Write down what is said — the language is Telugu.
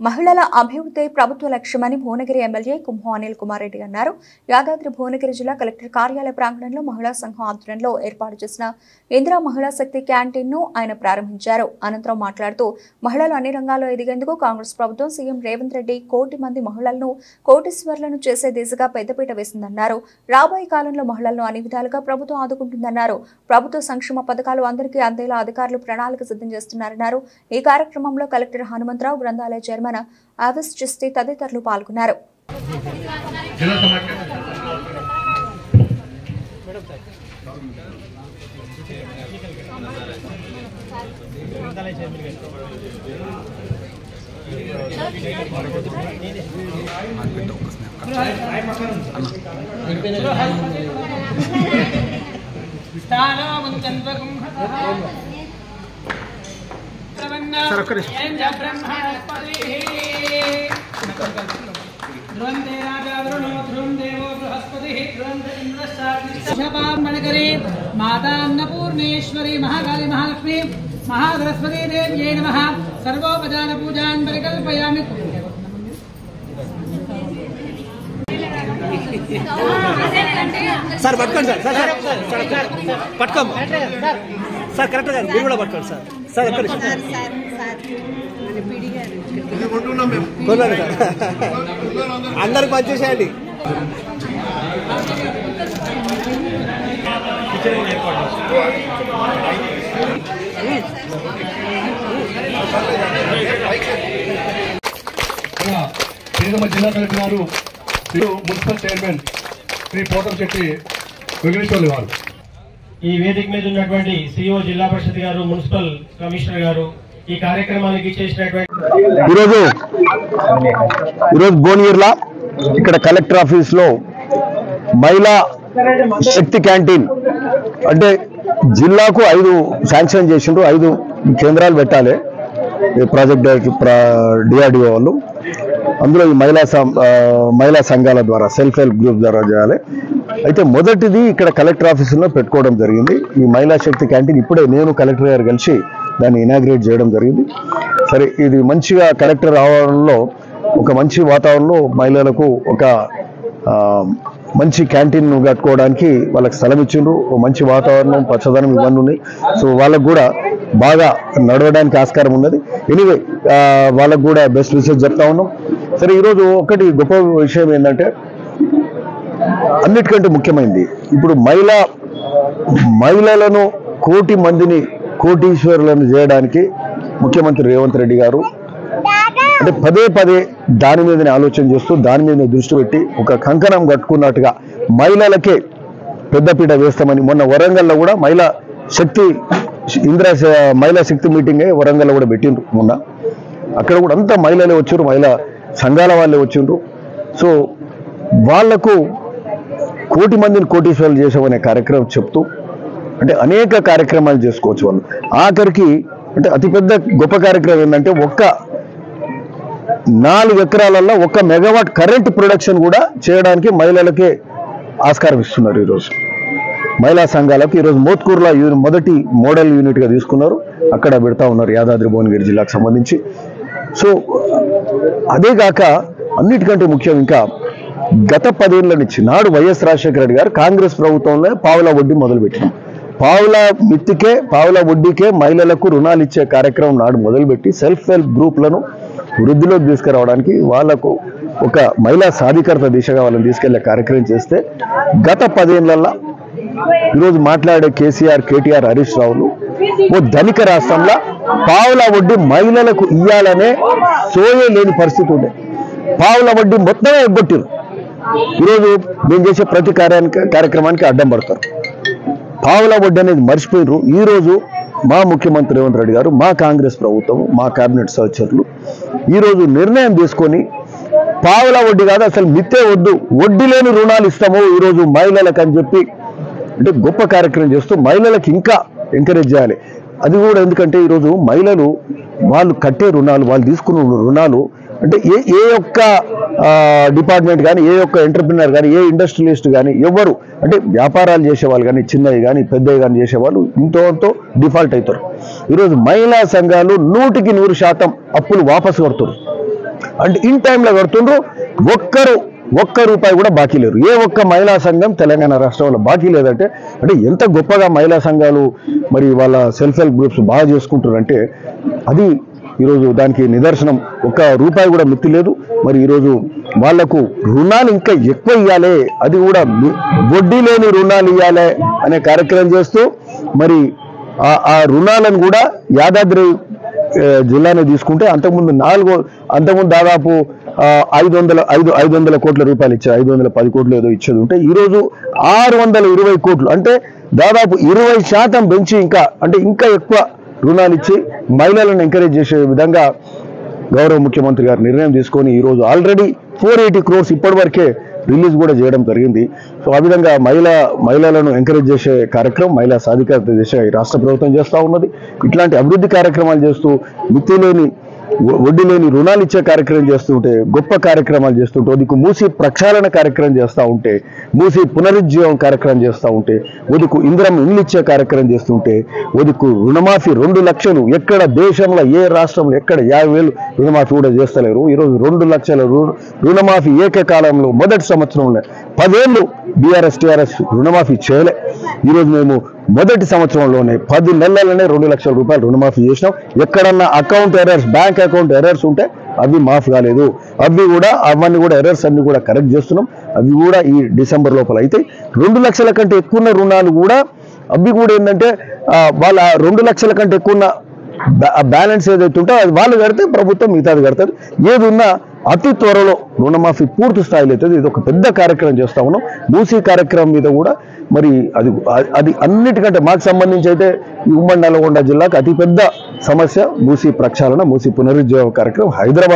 మహిళల అభివృద్ధి ప్రభుత్వ లక్ష్యమని భువనగిరి ఎమ్మెల్యే కుంభం అనిల్ కుమార్ రెడ్డి అన్నారు. యాదాద్రి భువనగిరి జిల్లా కలెక్టర్ కార్యాలయ ప్రాంగణంలో మహిళా సంఘం ఆధ్వర్యంలో ఏర్పాటు చేసిన ఇందిరా మహిళా శక్తి క్యాంటీన్ ను ఆయన ప్రారంభించారు. అనంతరం మాట్లాడుతూ మహిళలు అన్ని రంగాల్లో ఎదిగేందుకు కాంగ్రెస్ ప్రభుత్వం సీఎం రేవంత్ రెడ్డి కోటి మంది మహిళలను కోటీశ్వర్లను చేసే దిశగా పెద్దపీట వేసిందన్నారు. రాబోయే కాలంలో మహిళలను అన్ని విధాలుగా ప్రభుత్వం ఆదుకుంటుందన్నారు. ప్రభుత్వ సంక్షేమ పథకాలు అందరికీ అందేలా అధికారులు ప్రణాళిక సిద్ధం చేస్తున్నారన్నారు. ఈ కార్యక్రమంలో కలెక్టర్ హనుమంతరావు, గ్రంథాలయ చైర్మన్ ఆవిస్ చిస్తి తదితరులు పాల్గొన్నారు. माता अन्नपूर्णेश्वरी महाकाली महालक्ष्मी महासरस्वती देव्यै नमः। सर्वोपचार पूजान् परिकल्पयामि। సార్ పట్టుకోండి సార్ పట్టుకోమ్మా సార్ కరెక్ట్ గారు మీరు కూడా పట్టుకోండి సార్ సార్ ఎక్కడ కొన్నాను సార్ అందరికి పనిచేసేయండి. జిల్లా కలెక్టర్ గారు, మున్సిపల్ చైర్మన్ శ్రీ పోతంశెట్టి వెంకటేశ్వర్లు గారు, ఈ వేదిక మీద ఉన్నటువంటి సిఇఓ జిల్లా పరిషత్ గారు, మున్సిపల్ కమిషనర్ గారు, ఈ కార్యక్రమానికి చేసినటువంటి ఈరోజు భువనగిరిలో ఇక్కడ కలెక్టర్ ఆఫీస్ లో మహిళా శక్తి క్యాంటీన్ అంటే జిల్లాకు 5 శాంక్షన్ చేసిండ్రు. 5 కేంద్రాలు పెట్టాలి ప్రాజెక్ట్ డిఆర్డిఓ వాళ్ళు. అందులో ఈ మహిళా సంఘాల ద్వారా సెల్ఫ్ హెల్ప్ గ్రూప్ ద్వారా చేయాలి. అయితే మొదటిది ఇక్కడ కలెక్టర్ ఆఫీసులో పెట్టుకోవడం జరిగింది. ఈ మహిళా శక్తి క్యాంటీన్ ఇప్పుడే నేను కలెక్టర్ గారు కలిసి దాన్ని ఇనాగ్రేట్ చేయడం జరిగింది. సరే, ఇది మంచిగా కలెక్టర్ ఆవరణలో ఒక మంచి వాతావరణంలో మహిళలకు ఒక మంచి క్యాంటీన్ కట్టుకోవడానికి వాళ్ళకి స్థలం ఇచ్చిండ్రు. మంచి వాతావరణం, పచ్చదనం ఇవన్నీ ఉన్నాయి. సో వాళ్ళకు కూడా బాగా నడవడానికి ఆస్కారం ఉన్నది. ఎనీవే వాళ్ళకు కూడా బెస్ట్ విషెస్ చెప్తా ఉన్నాం. సరే, ఈరోజు ఒకటి గొప్ప విషయం ఏంటంటే అన్నిటికంటే ముఖ్యమైనది ఇప్పుడు మహిళలను కోటి మందిని కోటీశ్వరులను చేయడానికి ముఖ్యమంత్రి రేవంత్ రెడ్డి గారు అంటే పదే దాని మీదనే ఆలోచన చేస్తూ దాని మీద దృష్టి పెట్టి ఒక కంకణం కట్టుకున్నట్టుగా మహిళలకే పెద్దపీట వేస్తామని మొన్న వరంగల్లో కూడా మహిళా శక్తి మీటింగ్ వరంగల్లో కూడా పెట్టిండ్రు. మొన్న అక్కడ కూడా అంతా మహిళలే వచ్చారు, మహిళా సంఘాల వాళ్ళే వచ్చిండ్రు. సో వాళ్లకు కోటి మందిని కోటీశ్వరులు చేసామనే కార్యక్రమం చెప్తూ అంటే అనేక కార్యక్రమాలు చేసుకోవచ్చు వాళ్ళు. ఆఖరికి అంటే అతిపెద్ద గొప్ప కార్యక్రమం ఏంటంటే 4 ఎకరాలలో 1 మెగావాట్ కరెంట్ ప్రొడక్షన్ కూడా చేయడానికి మహిళలకే ఆస్కారం ఇస్తున్నారు. ఈరోజు మహిళా సంఘాలకు ఈరోజు మోత్కూరులో మొదటి మోడల్ యూనిట్గా తీసుకున్నారు. అక్కడ పెడతా ఉన్నారు యాదాద్రి భువనగిరి జిల్లాకు సంబంధించి. సో అదే కాక అన్నిటికంటే ముఖ్యం ఇంకా గత 10 ఏళ్ల నుంచి నాడు వైఎస్ రాజశేఖర రెడ్డి గారు కాంగ్రెస్ ప్రభుత్వంలో పావుల వడ్డీ మొదలుపెట్టినాం. పావుల వడ్డీకే మహిళలకు రుణాలు ఇచ్చే కార్యక్రమం నాడు మొదలుపెట్టి సెల్ఫ్ హెల్ప్ గ్రూప్లను వృద్ధిలోకి తీసుకురావడానికి వాళ్లకు ఒక మహిళా సాధికారత దిశగా వాళ్ళని తీసుకెళ్లే కార్యక్రమం చేస్తే గత 10 ఏళ్లలో ఈరోజు మాట్లాడే కేసీఆర్, కేటీఆర్, హరీష్ రావులు ఓ ధనిక రాష్ట్రంలో పావుల వడ్డీ మహిళలకు ఇయ్యాలనే సోయే లేని పరిస్థితి ఉండే. పావుల వడ్డీ మొత్తమే ఎగ్గొట్టిరు. ఈరోజు మేము చేసే ప్రతి కార్యక్రమానికి అడ్డం పడతారు. పావుల వడ్డీ అనేది మర్చిపోయినరు. ఈరోజు మా ముఖ్యమంత్రి రేవంత్ రెడ్డి గారు, మా కాంగ్రెస్ ప్రభుత్వం, మా కేబినెట్ సహచరులు ఈరోజు నిర్ణయం తీసుకొని పావుల వడ్డీ కాదు అసలు మిత్తే వడ్డీ లేని రుణాలు ఇస్తాము ఈరోజు మహిళలకు అని చెప్పి అంటే గొప్ప కార్యక్రమం చేస్తూ మహిళలకు ఇంకా ఎంకరేజ్ చేయాలి. అది కూడా ఎందుకంటే ఈరోజు మహిళలు వాళ్ళు కట్టే రుణాలు, వాళ్ళు తీసుకున్న రుణాలు అంటే ఏ ఒక్క డిపార్ట్మెంట్ కానీ, ఏ ఒక్క ఎంటర్ప్రినర్ కానీ, ఏ ఇండస్ట్రియలిస్ట్ కానీ ఎవరు అంటే వ్యాపారాలు చేసేవాళ్ళు కానీ, చిన్నవి కానీ పెద్దవి కానీ చేసేవాళ్ళు ఇంతో డిఫాల్ట్ అవుతారు. ఈరోజు మహిళా సంఘాలు 100% అప్పులు వాపసు కడుతున్నారు. అంటే ఇన్ టైంలో కడుతుండ్రు. ఒక్క రూపాయి కూడా బాకీ లేరు. ఏ ఒక్క మహిళా సంఘం తెలంగాణ రాష్ట్రంలో బాకీ లేదంటే అంటే ఎంత గొప్పగా మహిళా సంఘాలు మరి వాళ్ళ సెల్ఫ్ హెల్ప్ గ్రూప్స్ బాగా చేసుకుంటారంటే అది ఈరోజు దానికి నిదర్శనం. ఒక్క రూపాయి కూడా మిత్తి లేదు. మరి ఈరోజు వాళ్లకు రుణాలు ఇంకా ఎక్కువ ఇవ్వాలి, అది కూడా వడ్డీ లేని రుణాలు ఇవ్వాలి అనే కార్యక్రమం చేస్తూ మరి ఆ రుణాలను కూడా యాదాద్రి జిల్లానే తీసుకుంటే అంతకుముందు దాదాపు 500 కోట్ల రూపాయలు ఇచ్చారు. 510 కోట్లు ఏదో ఇచ్చేది ఉంటే ఈరోజు 620 కోట్లు అంటే దాదాపు 20% పెంచి ఇంకా ఎక్కువ రుణాలు ఇచ్చి మహిళలను ఎంకరేజ్ చేసే విధంగా గౌరవ ముఖ్యమంత్రి గారు నిర్ణయం తీసుకొని ఈరోజు ఆల్రెడీ 480 crores ఇప్పటి వరకే రిలీజ్ కూడా చేయడం జరిగింది. సో ఆ విధంగా మహిళలను ఎంకరేజ్ చేసే కార్యక్రమం, మహిళా సాధికారత దిశగా ఈ రాష్ట్ర ప్రభుత్వం చేస్తూ ఉన్నది. ఇట్లాంటి అభివృద్ధి కార్యక్రమాలు చేస్తూ వడ్డీ లేని రుణాలు ఇచ్చే కార్యక్రమం చేస్తుంటే, గొప్ప కార్యక్రమాలు చేస్తుంటే, ఒదికు మూసి ప్రక్షాళన కార్యక్రమం చేస్తూ ఉంటే, మూసి పునరుజ్జీవం కార్యక్రమం చేస్తూ ఉంటే, ఒదికు ఇందిరమ్మ ఇండ్లు ఇచ్చే కార్యక్రమం చేస్తుంటే, ఒదికు రుణమాఫీ 2 లక్షలు ఎక్కడ దేశంలో ఏ రాష్ట్రంలో ఎక్కడ 50,000 రుణమాఫీ కూడా చేస్తలేరు. ఈరోజు 2 లక్షల రుణమాఫీ ఏకకాలంలో మొదటి సంవత్సరంలో 10 ఏళ్ళు BRS-TRS రుణమాఫీ చేయలే. ఈరోజు మేము మొదటి సంవత్సరంలోనే 10 నెలలనే 2 లక్షల రూపాయలు రుణమాఫీ చేసినాం. ఎక్కడన్నా బ్యాంక్ అకౌంట్ ఎర్రర్స్ ఉంటే అవి మాఫ్ కాలేదు. అవన్నీ కూడా ఎర్రర్స్ అన్ని కూడా కరెక్ట్ చేస్తున్నాం. అవి కూడా ఈ డిసెంబర్ లోపల అయితే 2 లక్షల కంటే ఎక్కువ రుణాలు కూడా అవి కూడా ఏంటంటే వాళ్ళ 2 లక్షల కంటే ఎక్కువ బ్యాలెన్స్ ఏదైతే ఉంటే అది వాళ్ళు కడితే ప్రభుత్వం మిగతాది కడుతుంది. ఏది ఉన్నా అతి త్వరలో రుణమాఫీ పూర్తి స్థాయిలో అవుతుంది. ఇది ఒక పెద్ద కార్యక్రమం చేస్తా ఉన్నాం. మూసీ కార్యక్రమం మీద కూడా మరి అది అన్నిటికంటే మాకు సంబంధించి అయితే ఈ ఉమ్మడి నల్గొండ జిల్లాకు అతిపెద్ద సమస్య మూసీ ప్రక్షాళన, మూసీ పునరుజ్జీవ కార్యక్రమం హైదరాబాద్